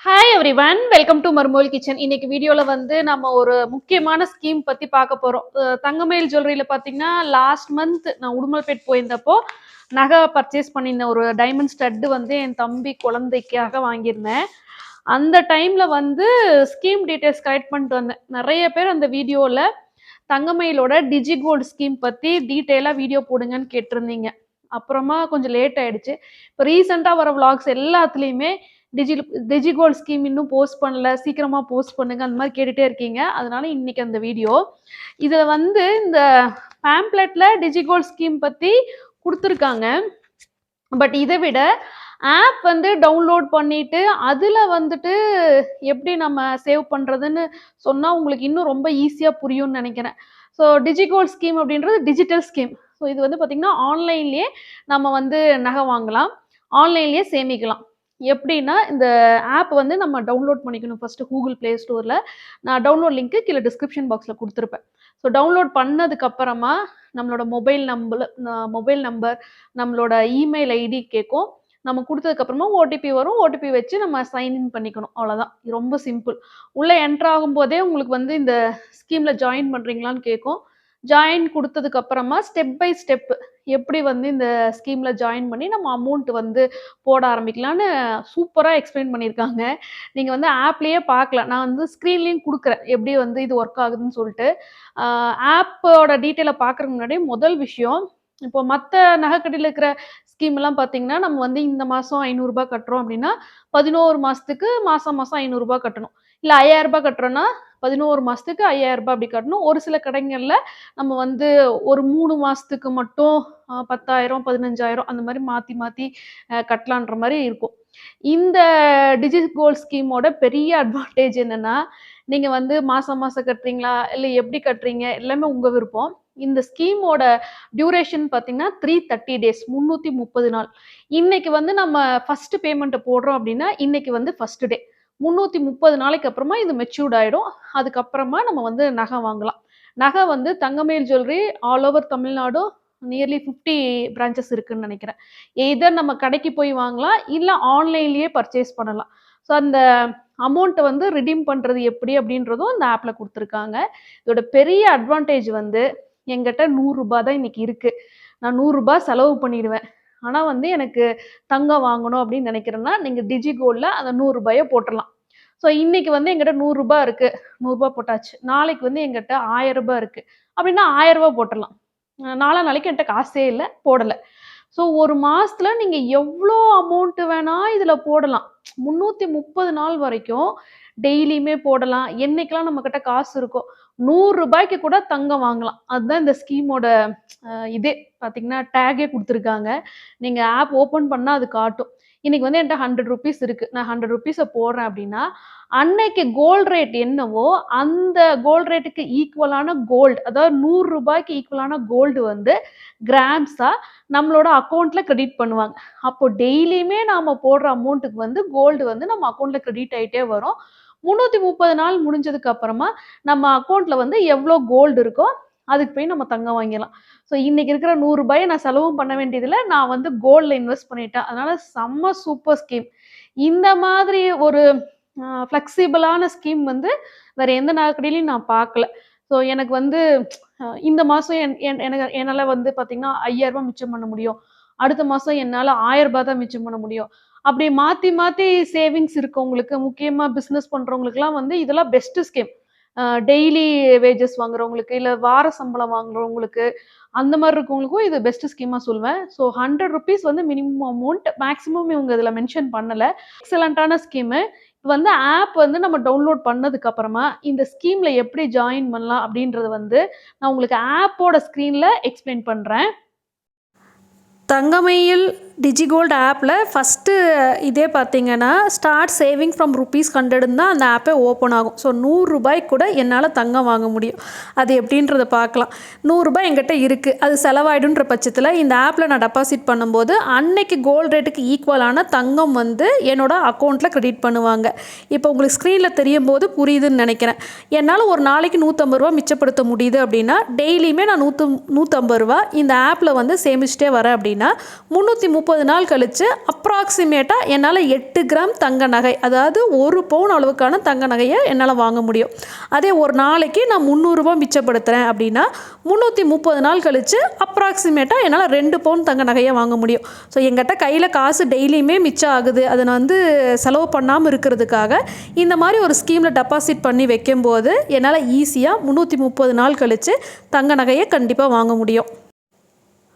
Hi everyone, welcome to Marmol kitchen. இன்னைக்கு வீடியோல வந்து நம்ம ஒரு முக்கியமான ஸ்கீம் பத்தி பார்க்க போறோம். தங்கமயில் ஜுவல்லரியில பார்த்தீங்கன்னா, லாஸ்ட் மந்த் நான் உடுமல்பேட் போயிருந்தப்போ நகை பர்ச்சேஸ் பண்ணியிருந்தேன். ஒரு டைமண்ட் ஸ்டட்டு வந்து என் தம்பி குழந்தைக்காக வாங்கியிருந்தேன். அந்த டைம்ல வந்து ஸ்கீம் டீட்டெயில்ஸ் கலெக்ட் பண்ணிட்டு வந்தேன். நிறைய பேர் அந்த வீடியோல தங்கமயிலோட டிஜி கோல்டு ஸ்கீம் பத்தி டீட்டெயிலா வீடியோ போடுங்கன்னு கேட்டிருந்தீங்க. அப்புறமா கொஞ்சம் லேட் ஆயிடுச்சு. இப்போ ரீசெண்டா வர vlogs எல்லாத்துலயுமே டிஜி டிஜி கோல்ட் ஸ்கீம் இன்னும் போஸ்ட் பண்ணல, சீக்கிரமா போஸ்ட் பண்ணுங்க, அந்த மாதிரி கேட்டுட்டே இருக்கீங்க. அதனால இன்னைக்கு அந்த வீடியோ. இதுல வந்து இந்த பேம்ப்ளெட்ல டிஜி கோல்ட் ஸ்கீம் பத்தி கொடுத்துருக்காங்க. பட் இதை விட ஆப் வந்து டவுன்லோட் பண்ணிட்டு அதுல வந்துட்டு எப்படி நம்ம சேவ் பண்றதுன்னு சொன்னா உங்களுக்கு இன்னும் ரொம்ப ஈஸியா புரியும்னு நினைக்கிறேன். ஸோ டிஜிகோல்ட் ஸ்கீம் அப்படின்றது டிஜிட்டல் ஸ்கீம். ஸோ இது வந்து பார்த்தீங்கன்னா ஆன்லைன்லேயே நம்ம வந்து நகை வாங்கலாம், ஆன்லைன்லேயே சேமிக்கலாம். எப்படின்னா இந்த ஆப் வந்து நம்ம டவுன்லோட் பண்ணிக்கணும். ஃபஸ்ட்டு கூகுள் ப்ளே ஸ்டோரில் நான் டவுன்லோட் லிங்க்கு கீழே டிஸ்கிரிப்ஷன் பாக்ஸில் கொடுத்துருப்பேன். ஸோ டவுன்லோட் பண்ணதுக்கப்புறமா நம்மளோட மொபைல் நம்பர், நம்மளோட இமெயில் ஐடி கேட்கும். நம்ம கொடுத்ததுக்கப்புறமா ஓடிபி வரும். ஓடிபி வச்சு நம்ம சைன்இன் பண்ணிக்கணும். அவ்வளோதான். ரொம்ப சிம்பிள். உள்ளே என்ட்ரு ஆகும்போதே உங்களுக்கு வந்து இந்த ஸ்கீமில் ஜாயின் பண்ணுறீங்களான்னு கேட்கும். ஜாயின் கொடுத்ததுக்கப்புறமா ஸ்டெப் பை ஸ்டெப் எப்படி வந்து இந்த ஸ்கீமில் ஜாயின் பண்ணி நம்ம அமௌண்ட் வந்து போட ஆரம்பிக்கலான்னு சூப்பராக எக்ஸ்பிளைன் பண்ணியிருக்காங்க. நீங்கள் வந்து ஆப்லேயே பார்க்கலாம். நான் வந்து ஸ்க்ரீன்லேயும் கொடுக்குறேன் எப்படி வந்து இது ஒர்க் ஆகுதுன்னு சொல்லிட்டு. ஆப்போட டீட்டெயிலை பார்க்குறதுக்கு முன்னாடி முதல் விஷயம், இப்போ மற்ற நகைக்கடையில் இருக்கிற ஸ்கீம்லாம் பார்த்தீங்கன்னா, நம்ம வந்து இந்த மாதம் ரூ. 500 கட்டுறோம் அப்படின்னா 11 மாதத்துக்கு மாதம் ரூ. 500 கட்டணும். இல்லை ரூ. 5000 கட்டுறோன்னா 11 மாதத்துக்கு ரூ. 5000 அப்படி கட்டணும். ஒரு சில கடைகளில் நம்ம வந்து ஒரு 3 மாதத்துக்கு மட்டும் 10,000 15,000 அந்த மாதிரி மாற்றி மாற்றி கட்டலான்ற மாதிரி இருக்கும். இந்த டிஜி கோல்ட் ஸ்கீமோட பெரிய அட்வான்டேஜ் என்னன்னா, நீங்க வந்து மாசம் மாசம் கட்டுறீங்களா, இல்லை எப்படி கட்டுறீங்க, எல்லாமே உங்க விருப்பம். இந்த ஸ்கீமோட டியூரேஷன் பார்த்தீங்கன்னா 330 டேஸ், 330 நாள். இன்னைக்கு வந்து நம்ம ஃபர்ஸ்ட் பேமெண்ட்டை போடுறோம் அப்படின்னா, இன்னைக்கு வந்து ஃபர்ஸ்ட் டே. 330 நாளைக்கு அப்புறமா இது மெச்சூர்ட் ஆயிடும். அதுக்கப்புறமா நம்ம வந்து நகை வாங்கலாம். நகை வந்து Thangamayil jewellery all over Tamil Nadu nearly 50 branches இருக்குன்னு நினைக்கிறேன். எய்தர் நம்ம கடைக்கு போய் வாங்கலாம், இல்லை ஆன்லைன்லேயே பர்ச்சேஸ் பண்ணலாம். ஸோ அந்த அமௌண்ட்டை வந்து ரிடீம் பண்ணுறது எப்படி அப்படின்றதும் இந்த ஆப்பில் கொடுத்துருக்காங்க. இதோட பெரிய அட்வான்டேஜ் வந்து என்கிட்ட ரூ. 100 தான் இன்னைக்கு இருக்குது. நான் ரூ. 100 செலவு பண்ணிடுவேன். ஆனால் வந்து எனக்கு தங்கம் வாங்கணும் அப்படின்னு நினைக்கிறேன்னா, நீங்கள் டிஜி கோல்டில் அந்த ரூ. 100 போட்டுடலாம். ஸோ இன்னைக்கு வந்து எங்கிட்ட ரூ. 100 இருக்குது, ரூ. 100 போட்டாச்சு. நாளைக்கு வந்து எங்கிட்ட ரூ. 1000 இருக்குது அப்படின்னா ரூ. 1000 போட்டுடலாம். நாளைக்கு என்கிட்ட காசே இல்லை, போடலை. ஸோ ஒரு மாசத்துல நீங்க எவ்வளோ அமௌண்ட் வேணா இதுல போடலாம். 330 நாள் வரைக்கும் டெய்லியுமே போடலாம். என்னைக்கெல்லாம் நம்ம கிட்ட காசு இருக்கோ ரூ. 100 கூட தங்கம் வாங்கலாம். அதுதான் இந்த ஸ்கீமோட இதே பார்த்தீங்கன்னா டேகே கொடுத்துருக்காங்க. நீங்க ஆப் ஓப்பன் பண்ணா அது காட்டும். இன்னைக்கு வந்து என்கிட்ட ₹100 இருக்கு. நான் ₹100 போடுறேன் அப்படின்னா, அன்னைக்கு கோல்ட் ரேட் என்னவோ அந்த கோல்ட் ரேட்டுக்கு ஈக்குவலான கோல்டு, அதாவது ரூ. 100 ஈக்குவலான கோல்டு வந்து கிராம்ஸா நம்மளோட அக்கௌண்ட்ல கிரெடிட் பண்ணுவாங்க. அப்போ டெய்லியுமே நாம போடுற அமௌண்ட்டுக்கு வந்து கோல்டு வந்து நம்ம அக்கௌண்ட்ல கிரெடிட் ஆயிட்டே வரும். 330 நாள் முடிஞ்சதுக்கு அப்புறமா நம்ம அக்கௌண்ட்ல வந்து எவ்வளோ கோல்டு இருக்கோ அதுக்கு போய் நம்ம தங்கம் வாங்கிடலாம். ஸோ இன்னைக்கு இருக்கிற ரூ. 100 நான் செலவும் பண்ண வேண்டியதில்லை. நான் வந்து கோல்டில் இன்வெஸ்ட் பண்ணிட்டேன். அதனால செம்ம சூப்பர் ஸ்கீம். இந்த மாதிரி ஒரு ஃப்ளெக்சிபிளான ஸ்கீம் வந்து வேற எந்த நகைக்கடையிலையும் நான் பார்க்கல. ஸோ எனக்கு வந்து இந்த மாதம் எனக்கு என்னால் வந்து பார்த்தீங்கன்னா ரூ. 5000 மிச்சம் பண்ண முடியும். அடுத்த மாதம் என்னால் ரூ. 1000 தான் மிச்சம் பண்ண முடியும். அப்படி மாற்றி மாற்றி சேவிங்ஸ் இருக்கவங்களுக்கு, முக்கியமாக பிஸ்னஸ் பண்ணுறவங்களுக்குலாம் வந்து இதெல்லாம் பெஸ்ட்டு ஸ்கீம். டெய்லி வேஜஸ் வாங்குறவங்களுக்கு, இல்லை வார சம்பளம் வாங்குறவங்களுக்கு, அந்த மாதிரி இருக்கவங்களுக்கும் இது பெஸ்ட் ஸ்கீமாக சொல்லுவேன். ஸோ ₹100 வந்து மினிமம் அமௌண்ட். மேக்ஸிமம் இவங்க இதில் மென்ஷன் பண்ணலை. எக்ஸலண்ட்டான ஸ்கீமு. வந்து ஆப் வந்து நம்ம டவுன்லோட் பண்ணதுக்கு அப்புறமா இந்த ஸ்கீம்ல எப்படி ஜாயின் பண்ணலாம் அப்படின்றது வந்து நான் உங்களுக்கு ஆப்போட ஸ்க்ரீன்ல எக்ஸ்பிளைன் பண்றேன். தங்கமயில் டிஜிகோல்டு ஆப்பில் ஃபஸ்ட்டு இதே பார்த்தீங்கன்னா ஸ்டார்ட் சேவிங் ஃப்ரம் ₹100 தான் அந்த ஆப்பே ஓப்பன் ஆகும். ஸோ ₹100 கூட என்னால் தங்கம் வாங்க முடியும். அது எப்படின்றத பார்க்கலாம். ₹100 என்கிட்ட இருக்குது, அது செலவாயிடுன்ற பட்சத்தில் இந்த ஆப்பில் நான் டெபாசிட் பண்ணும்போது அன்னைக்கு கோல்டு ரேட்டுக்கு ஈக்குவலான தங்கம் வந்து என்னோட அக்கௌண்ட்டில் கிரெடிட் பண்ணுவாங்க. இப்போ உங்களுக்கு ஸ்க்ரீனில் தெரியும் போது புரியுதுன்னு நினைக்கிறேன். என்னால் ஒரு நாளைக்கு ₹150 மிச்சப்படுத்த முடியுது அப்படின்னா டெய்லியுமே நான் ₹150 இந்த ஆப்பில் வந்து சேமிச்சிட்டே வரேன் அப்படின்னா 330 330 நாள் கழித்து அப்ராக்சிமேட்டாக என்னால் 8 கிராம் தங்க நகை, அதாவது 1 பவுன் அளவுக்கான தங்க நகையை என்னால் வாங்க முடியும். அதே ஒரு நாளைக்கு நான் 300 ரூபாய் மிச்சப்படுத்துகிறேன் அப்படின்னா 330 நாள் கழித்து அப்ராக்சிமேட்டாக என்னால் 2 பவுன் தங்க நகையை வாங்க முடியும். ஸோ எங்கிட்ட கையில் காசு டெய்லியுமே மிச்சம் ஆகுது, அதை நான் வந்து செலவு பண்ணாமல் இருக்கிறதுக்காக இந்த மாதிரி ஒரு ஸ்கீமில் டெபாசிட் பண்ணி வைக்கும்போது என்னால் ஈஸியாக 330 நாள் கழித்து தங்க நகையை கண்டிப்பாக வாங்க முடியும்.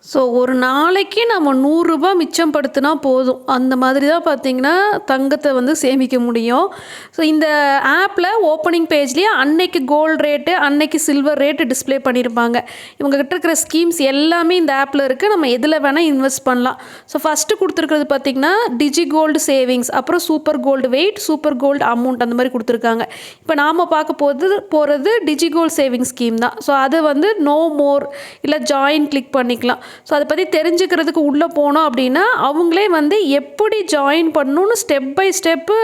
ஸோ ஒரு நாளைக்கு நம்ம 100 ரூபாய் மிச்சம் படுத்தினா போதும், அந்த மாதிரி தான் பார்த்திங்கன்னா தங்கத்தை வந்து சேமிக்க முடியும். ஸோ இந்த ஆப்பில் ஓப்பனிங் பேஜ்லேயே அன்னைக்கு கோல்டு ரேட்டு, அன்னைக்கு சில்வர் ரேட்டு டிஸ்பிளே பண்ணியிருப்பாங்க. இவங்ககிட்ட இருக்கிற ஸ்கீம்ஸ் எல்லாமே இந்த ஆப்பில் இருக்குது, நம்ம எதில் வேணால் இன்வெஸ்ட் பண்ணலாம். ஸோ ஃபஸ்ட்டு கொடுத்துருக்கிறது பார்த்திங்கன்னா டிஜி கோல்டு சேவிங்ஸ், அப்புறம் super gold weight, super gold amount, அந்த மாதிரி கொடுத்துருக்காங்க. இப்போ நாம் பார்க்க போகிறது டிஜி கோல்டு சேவிங்ஸ் ஸ்கீம் தான். ஸோ அது வந்து நோ மோர் இல்லை ஜாயின் கிளிக் பண்ணிக்கலாம். ஸோ அதை பற்றி தெரிஞ்சுக்கிறதுக்கு உள்ளே போனோம் அப்படின்னா அவங்களே வந்து எப்படி ஜாயின் பண்ணணும்னு ஸ்டெப் பை ஸ்டெப்பு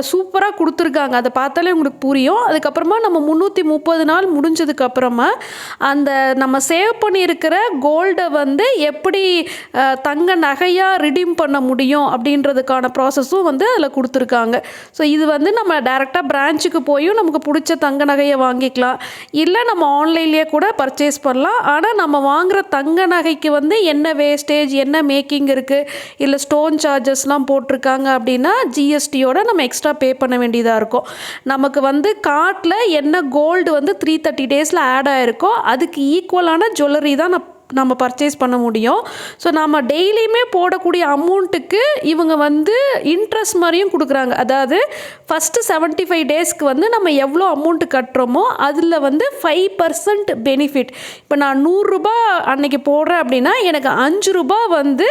சூப்பராக கொடுத்துருக்காங்க. அதை பார்த்தாலே உங்களுக்கு புரியும். அதுக்கப்புறமா நம்ம 330 நாள் முடிஞ்சதுக்கப்புறமா அந்த நம்ம சேவ் பண்ணியிருக்கிற கோல்டை வந்து எப்படி தங்க நகையாக ரிடீம் பண்ண முடியும் அப்படின்றதுக்கான ப்ராசஸும் வந்து அதில் கொடுத்துருக்காங்க. ஸோ இது வந்து நம்ம டைரெக்டாக பிரான்ச்சுக்கு போயும் நமக்கு பிடிச்ச தங்க நகையை வாங்கிக்கலாம், இல்லை நம்ம ஆன்லைன்லேயே கூட பர்ச்சேஸ் பண்ணலாம். ஆனால் நம்ம வாங்குகிற தங்க நகைக்கு வந்து என்ன வேஸ்டேஜ், என்ன மேக்கிங் இருக்குது, இல்லை ஸ்டோன் சார்ஜஸ்லாம் போட்டிருக்காங்க அப்படின்னா ஜிஎஸ்டியோட நம்ம எக்ஸ்ட்ரா பே பண்ண வேண்டியதாக இருக்கும். நமக்கு வந்து கார்ட்டில் என்ன கோல்டு வந்து 330 டேஸில் ஆட் ஆகிருக்கோ அதுக்கு ஈக்குவலான ஜுவல்லரி தான் நம்ம பர்ச்சேஸ் பண்ண முடியும். ஸோ நம்ம டெய்லியுமே போடக்கூடிய அமௌண்ட்டுக்கு இவங்க வந்து இன்ட்ரெஸ்ட் மாதிரியும் கொடுக்குறாங்க. அதாவது ஃபஸ்ட்டு 75 டேஸ்க்கு வந்து நம்ம எவ்வளோ அமௌண்ட்டு கட்டுறோமோ அதில் வந்து 5% பெனிஃபிட். இப்போ நான் 100 ரூபாய் அன்னைக்கு போடுறேன் அப்படின்னா எனக்கு 5 ரூபாய் வந்து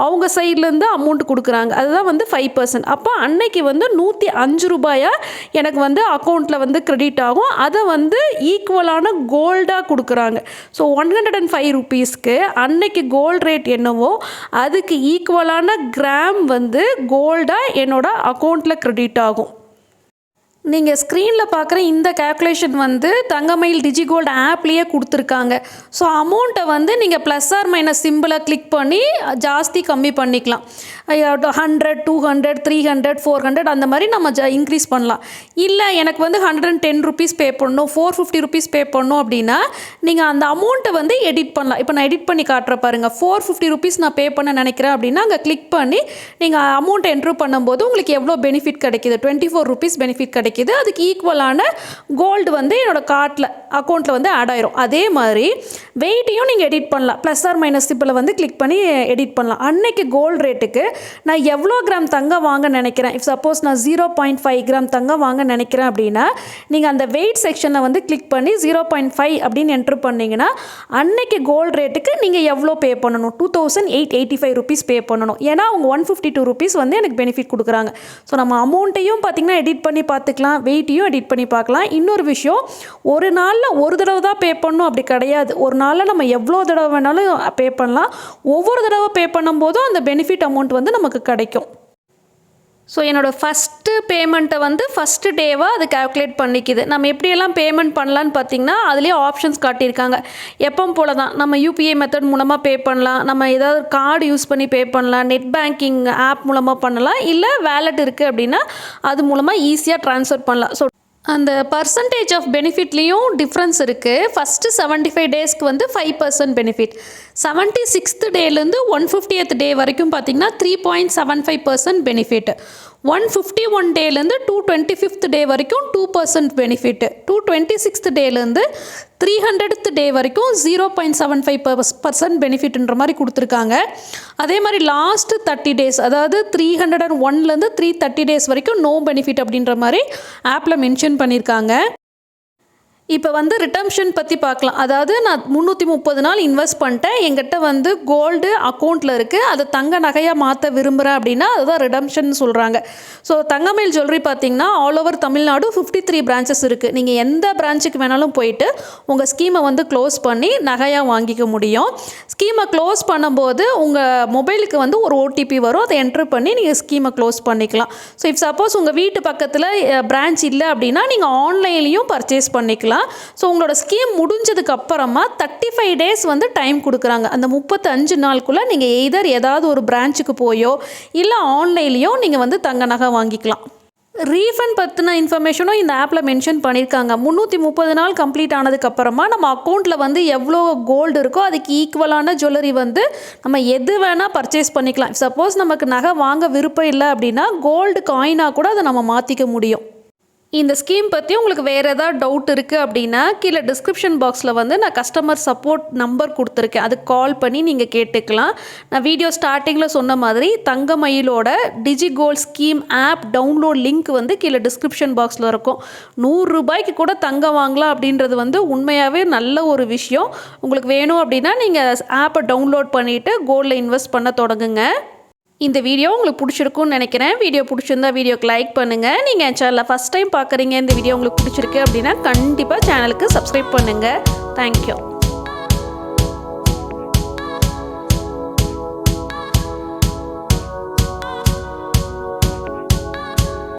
அவங்க சைட்லேருந்து அமௌண்ட் கொடுக்குறாங்க, அதுதான் வந்து 5%. அப்போ அன்னைக்கு வந்து 105 ரூபாயா எனக்கு வந்து அக்கௌண்ட்டில் வந்து கிரெடிட் ஆகும். அதை வந்து ஈக்குவலான கோல்டாக கொடுக்குறாங்க. ஸோ 105 ருபீஸ் அன்னைக்கு கோல்ட் ரேட் என்னவோ அதுக்கு ஈக்குவலான கிராம் வந்து கோல்டாக என்னோட அக்கௌண்ட்டில் கிரெடிட் ஆகும். நீங்கள் ஸ்க்ரீனில் பார்க்குற இந்த கேல்குலேஷன் வந்து தங்கமயில் டிஜிகோல்டு ஆப்லேயே கொடுத்துருக்காங்க. ஸோ அமௌண்ட்டை வந்து நீங்கள் ப்ளஸ் ஆர் மைனஸ் சிம்பிளை கிளிக் பண்ணி ஜாஸ்தி கம்மி பண்ணிக்கலாம். 100, 200, 300, 400 அந்த மாதிரி நம்ம இன்க்ரீஸ் பண்ணலாம். இல்லை எனக்கு வந்து 110 ருபீஸ் பே பண்ணணும், 450 ருபீஸ் பே பண்ணணும் அப்படின்னா நீங்கள் அந்த அமௌண்ட்டை வந்து எடிட் பண்ணலாம். இப்போ நான் எடிட் பண்ணி காட்டுற பாருங்கள். 450 ருபீஸ் நான் பே பண்ண நினைக்கிறேன் அப்படின்னா அங்கே கிளிக் பண்ணி நீங்கள் அமௌண்ட்டை என்ட்ரு பண்ணும்போது உங்களுக்கு எவ்வளோ பெனிஃபிட் கிடைக்கிது, 24 ருபீஸ் பெனிஃபிட் கிடைக்கிது. அதுக்கு ஈக்குவலான கோல்டு வந்து என்னோட கார்ட்டில் அக்கௌண்ட்டில் வந்து ஆட் ஆயிரும். அதே மாதிரி வெயிட்டையும் நீங்கள் எடிட் பண்ணலாம். ப்ளஸ் ஆர் மைனஸ் சிம்பிளை வந்து கிளிக் பண்ணி எடிட் பண்ணலாம். அன்னைக்கு கோல்டு ரேட்டுக்கு நான் எவ்வளோ கிராம் தங்கம் வாங்க நினைக்கிறேன், இஃப் சப்போஸ் நான் 0.5 கிராம் தங்கம் வாங்க நினைக்கிறேன் அப்படின்னா நீங்கள் அந்த வெயிட் செக்ஷனை வந்து கிளிக் பண்ணி 0.5 அப்படின்னு என்ட்ரு பண்ணிங்கன்னா அன்னைக்கு கோல்டு ரேட்டுக்கு நீங்கள் எவ்வளோ பே பண்ணணும், 2885 ருபீஸ் பே பண்ணணும். ஏன்னா அவங்க 152 ருபீஸ் வந்து எனக்கு பெனிஃபிட் கொடுக்குறாங்க. ஸோ நம்ம அமௌண்ட்டையும் பார்த்திங்கன்னா எடிட் பண்ணி பார்த்துக்கலாம், வெயிட்டையும் எடிட் பண்ணி பார்க்கலாம். இன்னொரு விஷயம், ஒரு நாளில் ஒரு தடவை தான் பே பண்ணணும் அப்படி கிடையாது. ஒரு நாளில் நம்ம எவ்வளோ தடவை வேணாலும் பே பண்ணலாம். ஒவ்வொரு தடவை பே பண்ணும்போதும் அந்த பெனிஃபிட் அமௌண்ட் வந்து நமக்கு கிடைக்கும். ஸோ என்னோடய ஃபஸ்ட்டு பேமெண்ட்டை வந்து ஃபஸ்ட்டு டேவாக அது கால்குலேட் பண்ணிக்குது. நம்ம எப்படியெல்லாம் பேமெண்ட் பண்ணலான்னு பார்த்திங்கன்னா அதுலேயே ஆப்ஷன்ஸ் காட்டியிருக்காங்க. எப்பவும் போல தான் நம்ம யூபிஐ மெத்தட் மூலமாக பே பண்ணலாம், நம்ம ஏதாவது கார்டு யூஸ் பண்ணி பே பண்ணலாம், நெட் பேங்கிங் ஆப் மூலமாக பண்ணலாம், இல்லை வேலெட் இருக்குது அப்படின்னா அது மூலமாக ஈஸியாக ட்ரான்ஸ்ஃபர் பண்ணலாம். ஸோ அந்த பர்சன்டேஜ் ஆஃப் பெனிஃபிட்லேயும் டிஃப்ரென்ஸ் இருக்குது. ஃபஸ்ட்டு 75 டேஸ்க்கு வந்து 5% பெனிஃபிட், 76th டேலேருந்து 150th டே வரைக்கும் பார்த்திங்கன்னா 3.75% பெனிஃபிட், 151 டேலேருந்து 225th டே வரைக்கும் 2% பெனிஃபிட், 226th டேலேருந்து 300th டே வரைக்கும் 0.75% பெனிஃபிட்ன்ற மாதிரி கொடுத்துருக்காங்க. அதே மாதிரி லாஸ்ட்டு 30 டேஸ், அதாவது 301லேருந்து 330 டேஸ் வரைக்கும் நோ பெனிஃபிட் அப்படின்ற மாதிரி ஆப்பில் மென்ஷன் பண்ணியிருக்காங்க. இப்போ வந்து ரிடம்ஷன் பற்றி பார்க்கலாம். அதாவது நான் 330 நாள் இன்வெஸ்ட் பண்ணிட்டேன், என்கிட்ட வந்து கோல்டு அக்கௌண்ட்டில் இருக்குது, அதை தங்க நகையாக மாற்ற விரும்புகிறேன் அப்படின்னா அதுதான் ரிடம்ஷன் சொல்கிறாங்க. ஸோ தங்கமயில் ஜுவல்லரி பார்த்திங்கன்னா ஆல் ஓவர் தமிழ்நாடு 53 பிரான்ச்சஸ் இருக்குது. நீங்கள் எந்த பிரான்ச்சுக்கு வேணாலும் போயிட்டு உங்கள் ஸ்கீமை வந்து க்ளோஸ் பண்ணி நகையாக வாங்கிக்க முடியும். ஸ்கீமை க்ளோஸ் பண்ணும்போது உங்கள் மொபைலுக்கு வந்து ஒரு ஓடிபி வரும், அதை என்ட்ரு பண்ணி நீங்கள் ஸ்கீமை க்ளோஸ் பண்ணிக்கலாம். ஸோ இஃப் சப்போஸ் உங்கள் வீட்டு பக்கத்தில் பிரான்ச் இல்லை அப்படின்னா நீங்கள் ஆன்லைன்லேயும் பர்ச்சேஸ் பண்ணிக்கலாம். பண்ணிக்கலாம். ஸோ உங்களோட ஸ்கீம் முடிஞ்சதுக்கு அப்புறமா 35 டேஸ் வந்து டைம் கொடுக்குறாங்க. அந்த 35 நாளுக்குள்ளே நீங்கள் எய்தர் ஏதாவது ஒரு பிரான்ச்சுக்கு போயோ இல்லை ஆன்லைன்லேயோ நீங்கள் வந்து தங்க நகை வாங்கிக்கலாம். ரீஃபண்ட் பற்றின இன்ஃபர்மேஷனும் இந்த ஆப்பில் மென்ஷன் பண்ணியிருக்காங்க. 330 நாள் கம்ப்ளீட் ஆனதுக்கப்புறமா நம்ம அக்கௌண்ட்டில் வந்து எவ்வளோ கோல்டு இருக்கோ அதுக்கு ஈக்குவலான ஜுவல்லரி வந்து நம்ம எது வேணால் பர்ச்சேஸ் பண்ணிக்கலாம். சப்போஸ் நமக்கு நகை வாங்க விருப்பம் இல்லை அப்படின்னா கோல்டு காயினாக கூட அதை நம்ம மாற்றிக்க முடியும். இந்த ஸ்கீம் பற்றி உங்களுக்கு வேறு ஏதாவது டவுட் இருக்குது அப்படின்னா கீழே டிஸ்கிரிப்ஷன் பாக்ஸில் வந்து நான் கஸ்டமர் சப்போர்ட் நம்பர் கொடுத்துருக்கேன். அதுக்கு கால் பண்ணி நீங்கள் கேட்டுக்கலாம். நான் வீடியோ ஸ்டார்டிங்கில் சொன்ன மாதிரி தங்கமயிலோட DigiGold scheme app download link வந்து கீழே டிஸ்கிரிப்ஷன் பாக்ஸில் இருக்கும். 100 ரூபாய்க்கு கூட தங்கம் வாங்கலாம் அப்படின்றது வந்து உண்மையாகவே நல்ல ஒரு விஷயம். உங்களுக்கு வேணும் அப்படின்னா நீங்கள் ஆப்பை டவுன்லோட் பண்ணிவிட்டு கோல்டில் இன்வெஸ்ட் பண்ண தொடங்குங்க. இந்த வீடியோ உங்களுக்கு பிடிச்சிருக்குன்னு நினைக்கிறேன். வீடியோ பிடிச்சிருந்தா வீடியோக்கு லைக் பண்ணுங்கள். நீங்கள் என் சேனலில் ஃபஸ்ட் டைம் பார்க்குறீங்க, இந்த வீடியோ உங்களுக்கு பிடிச்சிருக்கு அப்படின்னா கண்டிப்பாக சேனலுக்கு சப்ஸ்கிரைப் பண்ணுங்கள். தேங்க்யூ.